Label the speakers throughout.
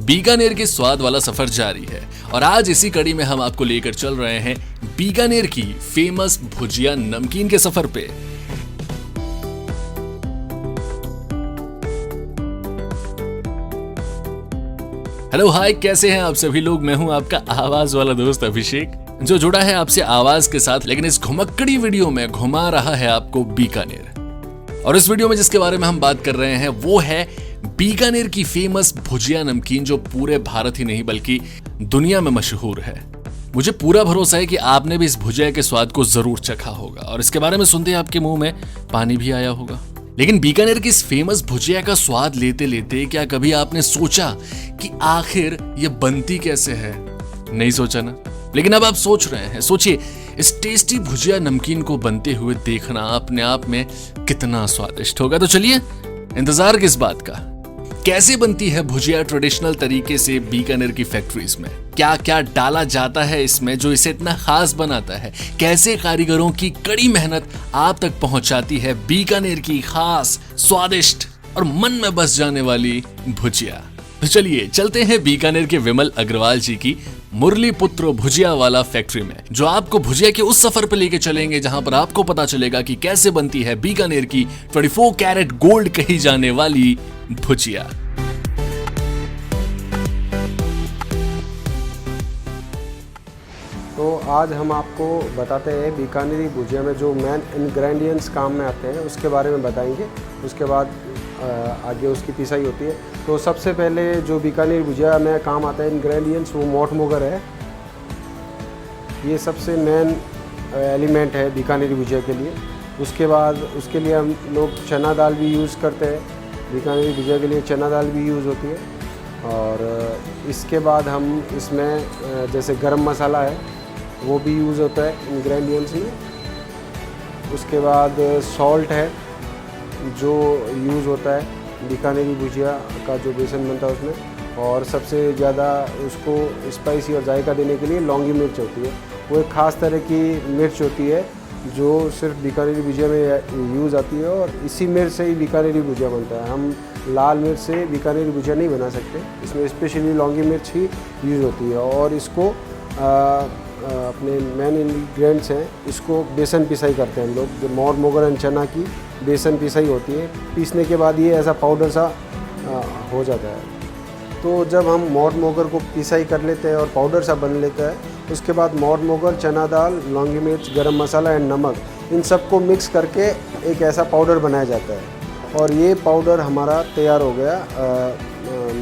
Speaker 1: बीकानेर के स्वाद वाला सफर जारी है और आज इसी कड़ी में हम आपको लेकर चल रहे हैं बीकानेर की फेमस भुजिया नमकीन के सफर पे। हेलो हाय, कैसे हैं आप सभी लोग। मैं हूं आपका आवाज वाला दोस्त अभिषेक, जो जुड़ा है आपसे आवाज के साथ, लेकिन इस घुमक्कड़ी वीडियो में घुमा रहा है आपको बीकानेर। और इस वीडियो में जिसके बारे में हम बात कर रहे हैं वो है बीकानेर की फेमस भुजिया नमकीन, जो पूरे भारत ही नहीं बल्कि दुनिया में मशहूर है। मुझे पूरा भरोसा है कि आपने भी इस भुजिया के स्वाद को जरूर चखा होगा और इसके बारे में सुनते ही आपके मुंह में पानी भी आया होगा। लेकिन बीकानेर की इस फेमस भुजिया का स्वाद लेते लेते क्या कभी आपने सोचा कि आखिर ये बनती कैसे है? नहीं सोचा ना? लेकिन अब आप सोच रहे हैं। सोचिए, इस टेस्टी भुजिया नमकीन को बनते हुए देखना अपने आप में कितना स्वादिष्ट होगा। तो चलिए, इंतजार किस बात का। कैसे बनती है भुजिया ट्रेडिशनल तरीके से बीकानेर की फैक्ट्रीज में? क्या क्या डाला जाता है इसमें जो इसे इतना खास बनाता है? कैसे कारीगरों की कड़ी मेहनत आप तक पहुंचाती है बीकानेर की खास, स्वादिष्ट और मन में बस जाने वाली भुजिया? तो चलिए चलते हैं बीकानेर के विमल अग्रवाल जी की मुरली पुत्र भुजिया वाला फैक्ट्री में, जो आपको भुजिया के उस सफर पे लेके चलेंगे जहां पर आपको पता चलेगा कि कैसे बनती है बीकानेर की 24 कैरेट गोल्ड कही जाने वाली भुजिया।
Speaker 2: तो आज हम आपको बताते हैं बीकानेरी भुजिया में जो मेन इंग्रेडिएंट्स काम में आते हैं उसके बारे में बताएंगे। उसके बाद आगे उसकी पिसाई होती है। तो सबसे पहले जो बीकानेरी भुजिया में काम आता है इंग्रेडिएंट्स, वो मोठ मोगर है। ये सबसे मेन एलिमेंट है बीकानेरी भुजिया के लिए। उसके बाद उसके लिए हम लोग चना दाल भी यूज़ करते हैं। बीकानेरी भुजिया के लिए चना दाल भी यूज़ होती है। और इसके बाद हम इसमें जैसे गरम मसाला है वो भी यूज़ होता है इंग्रेडिएंट्स में। उसके बाद सॉल्ट है जो यूज़ होता है बीकानेरी भुजिया का जो बेसन बनता है उसमें। और सबसे ज़्यादा उसको स्पाइसी और जायका देने के लिए लौंगी मिर्च होती है। वो एक ख़ास तरह की मिर्च होती है जो सिर्फ बीकानेरी भुजिया में यूज़ आती है और इसी मिर्च से ही बीकानेरी भुजिया बनता है। हम लाल मिर्च से बीकानेरी भुजिया नहीं बना सकते, इसमें स्पेशली लौंगी मिर्च ही यूज़ होती है। और इसको अपने मेन इंग्रेडिएंट्स हैं, इसको बेसन पिसाई करते हैं हम लोग। जो मोठ मोगर एंड चना की बेसन पिसाई होती है, पीसने के बाद ये ऐसा पाउडर सा हो जाता है। तो जब हम मोठ मोगर को पिसाई कर लेते हैं और पाउडर सा बन लेता है, उसके बाद मोठ मोगर, चना दाल, लौंगी मिर्च, गरम मसाला एंड नमक, इन सबको मिक्स करके एक ऐसा पाउडर बनाया जाता है। और ये पाउडर हमारा तैयार हो गया,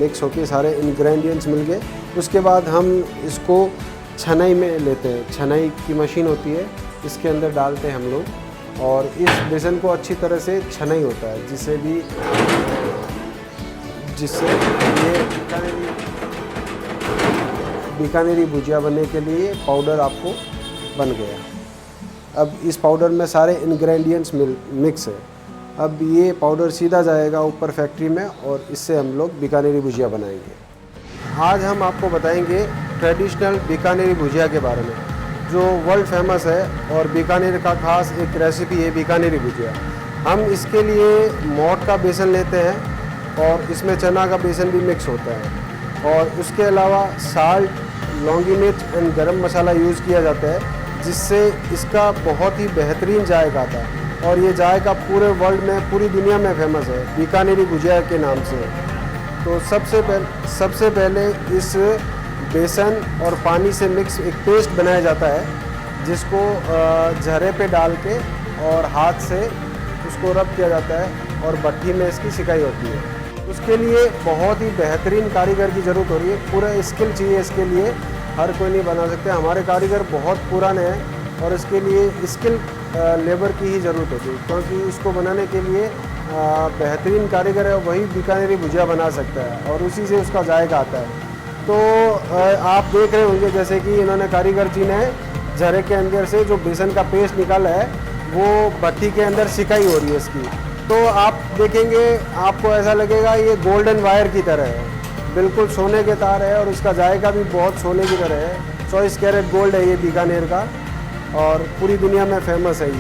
Speaker 2: मिक्स होके सारे इंग्रेडिएंट्स मिल गए। उसके बाद हम इसको छनाई में लेते हैं। छनाई की मशीन होती है, इसके अंदर डालते हैं हम लोग और इस बेसन को अच्छी तरह से छनाई होता है, जिससे ये बीकानेरी भुजिया बनने के लिए पाउडर आपको बन गया। अब इस पाउडर में सारे इंग्रेडिएंट्स मिक्स है। अब ये पाउडर सीधा जाएगा ऊपर फैक्ट्री में और इससे हम लोग बीकानेरी भुजिया बनाएंगे। आज हम आपको बताएंगे ट्रेडिशनल बीकानेरी भुजिया के बारे में, जो वर्ल्ड फेमस है और बीकानेर का खास एक रेसिपी है बीकानेरी भुजिया। हम इसके लिए मोठ का बेसन लेते हैं और इसमें चना का बेसन भी मिक्स होता है। और उसके अलावा साल्ट, लौंगी मिर्च एंड गरम मसाला यूज़ किया जाता है, जिससे इसका बहुत ही बेहतरीन जायका आता है। और ये जायका पूरे वर्ल्ड में, पूरी दुनिया में फेमस है बीकानेरी भुजिया के नाम से। तो सबसे पहले इस बेसन और पानी से मिक्स एक पेस्ट बनाया जाता है, जिसको झरे पे डाल के और हाथ से उसको रब किया जाता है और भट्ठी में इसकी सिकाई होती है। उसके लिए बहुत ही बेहतरीन कारीगर की ज़रूरत हो रही है। पूरा स्किल चाहिए इसके लिए, हर कोई नहीं बना सकते। हमारे कारीगर बहुत पुराने हैं और इसके लिए स्किल लेबर की ही ज़रूरत होती है, क्योंकि इसको बनाने के लिए बेहतरीन कारीगर है, वही बीकानेरी भुजिया बना सकता है और उसी से उसका जायका आता है। तो आप देख रहे होंगे जैसे कि इन्होंने, कारीगर जी ने झरे के अंदर से जो बेसन का पेस्ट निकाला है वो भट्टी के अंदर सिकाई हो रही है इसकी। तो आप देखेंगे, आपको ऐसा लगेगा ये गोल्डन वायर की तरह है, बिल्कुल सोने के तार है और उसका जायका भी बहुत सोने की तरह है। 24 कैरेट गोल्ड है ये बीकानेर का और पूरी दुनिया में फेमस है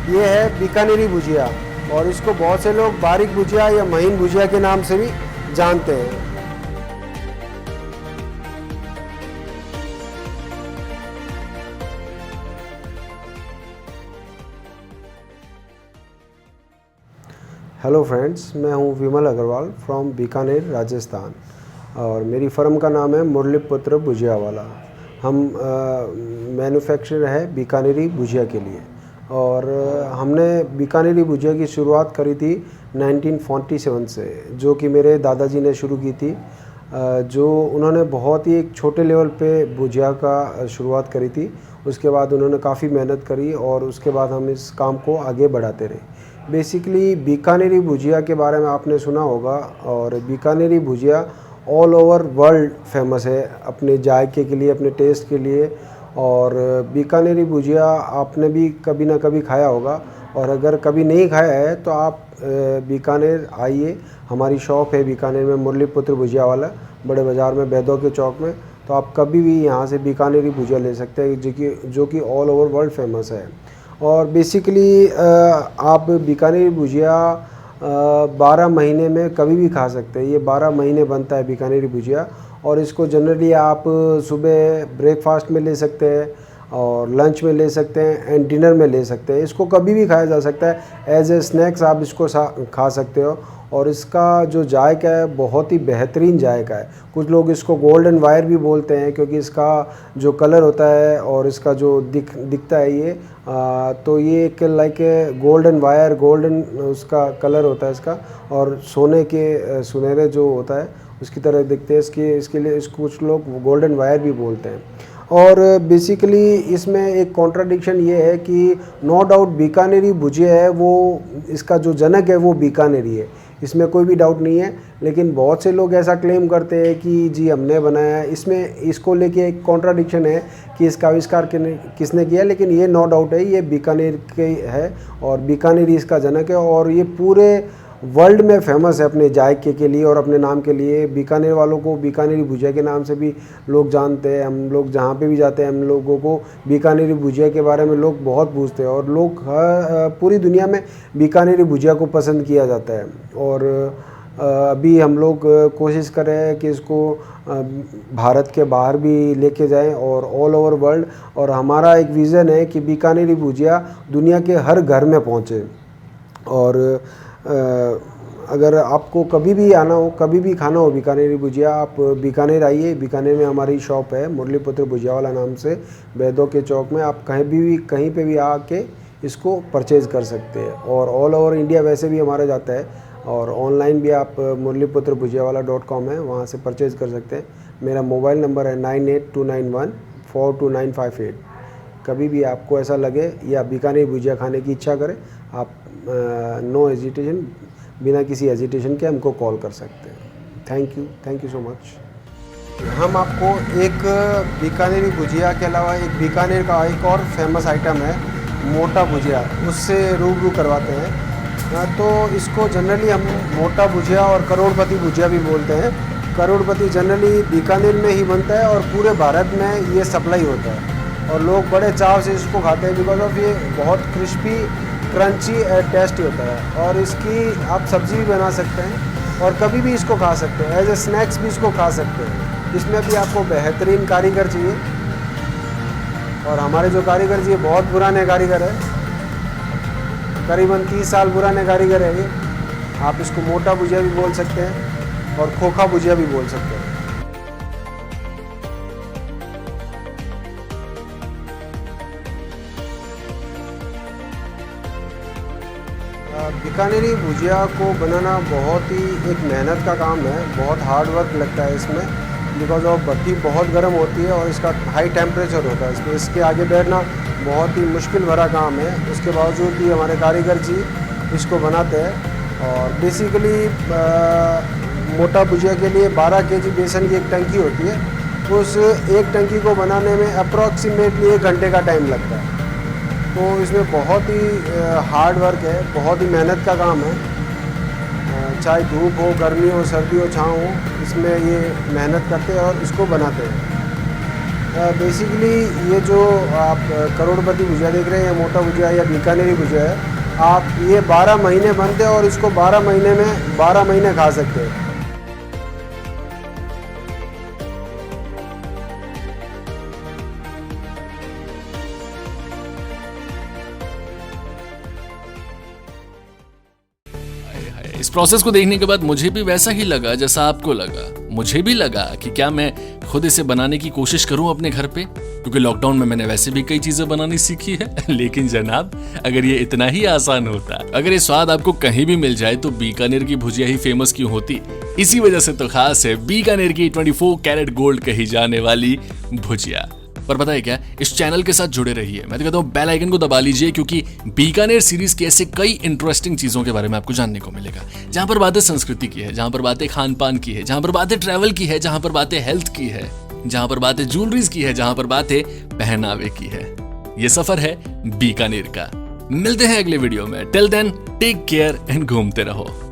Speaker 2: ये है बीकानेरी भुजिया। और इसको बहुत से लोग बारीक भुजिया या महीन भुजिया के नाम से भी जानते हैं। हेलो फ्रेंड्स, मैं हूं विमल अग्रवाल फ्रॉम बीकानेर राजस्थान और मेरी फ़र्म का नाम है मुरलीपुत्र भुजिया वाला। हम मैन्युफैक्चरर है बीकानेरी भुजिया के लिए और हमने बीकानेरी भुजिया की शुरुआत करी थी 1947 से, जो कि मेरे दादाजी ने शुरू की थी। जो उन्होंने बहुत ही एक छोटे लेवल पे भुजिया का शुरुआत करी थी। उसके बाद उन्होंने काफ़ी मेहनत करी और उसके बाद हम इस काम को आगे बढ़ाते रहे। बेसिकली बीकानेरी भुजिया के बारे में आपने सुना होगा और बीकानेरी भुजिया ऑल ओवर वर्ल्ड फेमस है अपने जायके के लिए, अपने टेस्ट के लिए। और बीकानेरी भुजिया आपने भी कभी ना कभी खाया होगा और अगर कभी नहीं खाया है तो आप बीकानेर आइए। हमारी शॉप है बीकानेर में मुरलीपुत्र भुजिया वाला, बड़े बाज़ार में, बैदों के चौक में। तो आप कभी भी यहाँ से बीकानेरी भुजिया ले सकते हैं जो कि ऑल ओवर वर्ल्ड फेमस है। और बेसिकली आप बीकानेरी भुजिया 12 महीने में कभी भी खा सकते हैं। ये 12 महीने बनता है बीकानेरी भुजिया और इसको जनरली आप सुबह ब्रेकफास्ट में ले सकते हैं और लंच में ले सकते हैं एंड डिनर में ले सकते हैं। इसको कभी भी खाया जा सकता है, एज ए स्नैक्स आप इसको खा सकते हो। और इसका जो जायका है बहुत ही बेहतरीन जायका है। कुछ लोग इसको गोल्डन वायर भी बोलते हैं क्योंकि इसका जो कलर होता है और इसका जो दिखता है ये तो ये एक लाइक गोल्डन वायर, गोल्डन उसका कलर होता है इसका, और सोने के सुनहरे जो होता है उसकी तरह दिखते हैं। इसके लिए कुछ लोग गोल्डन वायर भी बोलते हैं। और बेसिकली इसमें एक कॉन्ट्राडिक्शन ये है कि नो डाउट बीकानेरी भुजिया है, वो इसका जो जनक है वो बीकानेरी है, इसमें कोई भी डाउट नहीं है। लेकिन बहुत से लोग ऐसा क्लेम करते हैं कि जी हमने बनाया है। इसमें इसको लेके एक कॉन्ट्राडिक्शन है कि इसका आविष्कार किसने किया, लेकिन ये नो डाउट है ये बीकानेर के है और बीकानेरी इसका जनक है। और ये पूरे वर्ल्ड में फेमस है अपने जायके के लिए और अपने नाम के लिए। बीकानेर वालों को बीकानेरी भुजिया के नाम से भी लोग जानते हैं। हम लोग जहाँ पे भी जाते हैं हम लोगों को बीकानेरी भुजिया के बारे में लोग बहुत पूछते हैं और लोग पूरी दुनिया में बीकानेरी भुजिया को पसंद किया जाता है। और अभी हम लोग कोशिश कर रहे हैं कि इसको भारत के बाहर भी लेके जाएं और ऑल ओवर वर्ल्ड। और हमारा एक विज़न है कि बीकानेरी भुजिया दुनिया के हर घर में पहुँचे। और अगर आपको कभी भी आना हो, कभी भी खाना हो बीकानेरी भुजिया, आप बीकानेर आइए। बीकानेर में हमारी शॉप है मुरलीपुत्र भुजिया वाला नाम से, बैदों के चौक में। आप कहीं पे भी आके इसको परचेज़ कर सकते हैं। और ऑल ओवर इंडिया वैसे भी हमारा जाता है और ऑनलाइन भी आप मुरलीपुत्र भुजिया वाला .com है, वहाँ से परचेज़ कर सकते हैं। मेरा मोबाइल नंबर है 9829142958। कभी भी आपको ऐसा लगे या बीकानेरी भुजिया खाने की इच्छा करें, आप नो हेजिटेशन, बिना किसी हेजिटेशन के हमको कॉल कर सकते हैं। Thank you so much. हम आपको एक बीकानेरी भुजिया के अलावा एक बीकानेर का एक और फेमस आइटम है मोटा भुजिया, उससे रूबरू करवाते हैं। तो इसको जनरली हम मोटा भुजिया और करोड़पति भुजिया भी बोलते हैं। करोड़पति जनरली बीकानेर में ही बनता है और पूरे भारत में ये सप्लाई होता है और लोग बड़े चाव से इसको खाते हैं बिकॉज ऑफ ये बहुत क्रिस्पी, क्रंची टेस्टी होता है। और इसकी आप सब्ज़ी भी बना सकते हैं और कभी भी इसको खा सकते हैं, एज ए स्नैक्स भी इसको खा सकते हैं। इसमें भी आपको बेहतरीन कारीगर चाहिए और हमारे जो कारीगर जी बहुत पुराने कारीगर है, करीबन 30 साल पुराने कारीगर है ये। आप इसको मोटा भुजिया भी बोल सकते हैं और खोखा भुजिया भी बोल सकते हैं। बीकानेरी भुजिया को बनाना बहुत ही एक मेहनत का काम है, बहुत हार्ड वर्क लगता है इसमें बिकॉज ऑफ भट्टी बहुत गर्म होती है और इसका हाई टेम्परेचर होता है। इसमें इसके आगे बैठना बहुत ही मुश्किल भरा काम है। उसके बावजूद भी हमारे कारीगर जी इसको बनाते हैं। और बेसिकली मोटा भुजिया के लिए 12 kg बेसन की एक टंकी होती है, उस एक टंकी को बनाने में अप्रॉक्सीमेटली 1 घंटे का टाइम लगता है। तो इसमें बहुत ही हार्ड वर्क है, बहुत ही मेहनत का काम है। चाहे धूप हो, गर्मी हो, सर्दी हो, छाँव हो, इसमें ये मेहनत करते हैं और इसको बनाते हैं। बेसिकली ये जो आप करोड़पति भुजिया देख रहे हैं, मोटा भुजिया या बीकानेरी भुजिया है, आप ये 12 महीने बनते हैं और इसको 12 महीने में 12 महीने खा सकते हैं।
Speaker 1: इस प्रोसेस को देखने के बाद मुझे भी वैसा ही लगा जैसा आपको लगा। मुझे भी लगा कि क्या मैं खुद इसे बनाने की कोशिश करूं अपने घर पे, क्योंकि लॉकडाउन में मैंने वैसे भी कई चीजें बनानी सीखी है। लेकिन जनाब, अगर ये इतना ही आसान होता, अगर ये स्वाद आपको कहीं भी मिल जाए, तो बीकानेर की भुजिया ही फेमस क्यों होती? इसी वजह से तो खास है बीकानेर की 24 कैरेट गोल्ड कही जाने वाली भुजिया। पर पता है क्या, इस चैनल के साथ जुड़े रहिए। मैं तो कहता हूँ बेल आइकन को दबा लीजिए, क्योंकि बीकानेर सीरीज के ऐसे कई इंटरेस्टिंग चीजों के बारे में आपको जानने को मिलेगा, जहां पर बातें संस्कृति की है, जहां पर बातें खान पान की है, जहां पर बातें ट्रैवल की है, जहां पर बातें हेल्थ की है, जहां पर बातें ज्वेलरीज की है, जहां पर बातें पहनावे की है। ये सफर है बीकानेर का। मिलते हैं अगले वीडियो में। Till then take care and घूमते रहो।